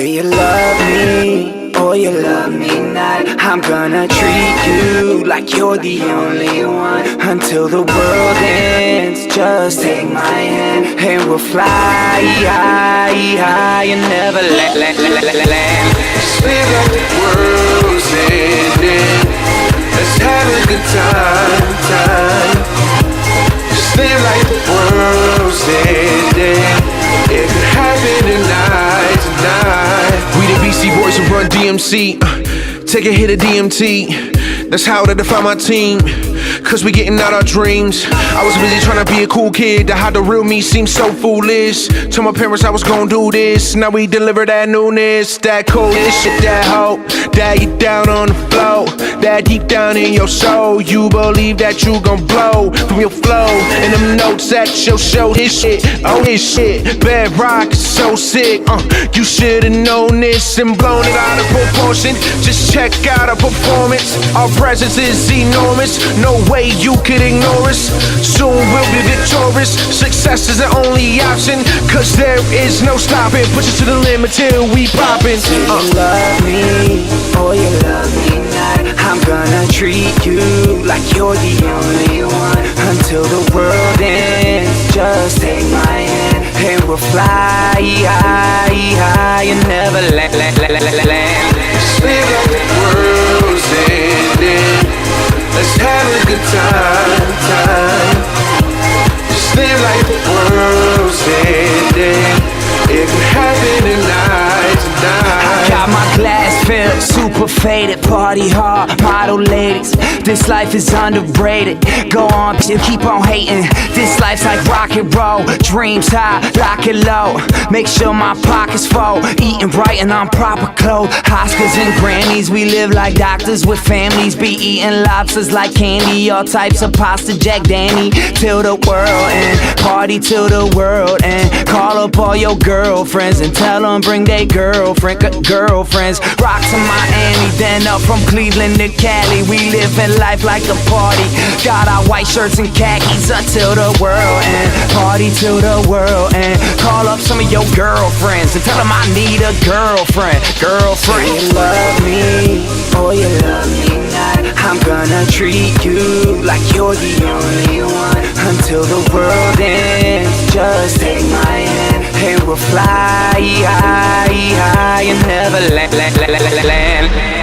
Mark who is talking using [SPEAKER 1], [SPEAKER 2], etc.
[SPEAKER 1] Say you love me, or you love me not. I'm gonna treat you like you're the only one. Until the world ends, just take my hand and we'll fly high and never land.
[SPEAKER 2] Live like the world's ending. Let's have a good time. Just live like the world's ending. It could happen tonight. We the BC boys who run DMC. Take a hit of DMT. That's how to define my team. Cause we getting out our dreams. I was busy trying to be a cool kid. To hide the real me seems so foolish. Told my parents I was gonna do this. Now we deliver that newness. That coldness, shit, that hope. That you down on the flow. That deep down in your soul. You believe that you gon' blow from your flow. And them notes that you'll show this shit. Oh, this shit. Bedrock is so sick. You should've known this and blown it out of proportion. Just check out our performance. Our presence is enormous. No way you could ignore us. Soon we'll be victorious. Success is the only option. Cause there is no stopping. Push us to the limit till we poppin'.
[SPEAKER 1] Say you love me, or you love me not. I'm gonna treat you like you're the only one. Until the world ends, just take my hand and we'll fly high and never land.
[SPEAKER 2] Live like the world's ending. Let's have a good time. Just live like the world's ending. It could happen tonight.
[SPEAKER 1] I got my glass filled, super faded, party hard, model ladies. This life is underrated. Go on, keep on hating. This life's like rock and roll. Dreams high, lock it low. Make sure my pockets full. Eating right and on proper clothes. Oscars and Grammys, we live like doctors with families. Be eating lobsters like candy. All types of pasta, Jack Danny. Till the world end, party till the world end. Call up all your girlfriends and tell them bring their girlfriends. Rock to Miami, then up from Cleveland to Cali. We living life like a party. Got our white shirts and khakis until the world end. Party till the world end. Call up some of your girlfriends and tell them I need a girlfriend. Say you love me, or you love me not. I'm gonna treat you like you're the only one. Until the world ends, just take my hand and we'll fly high and never land.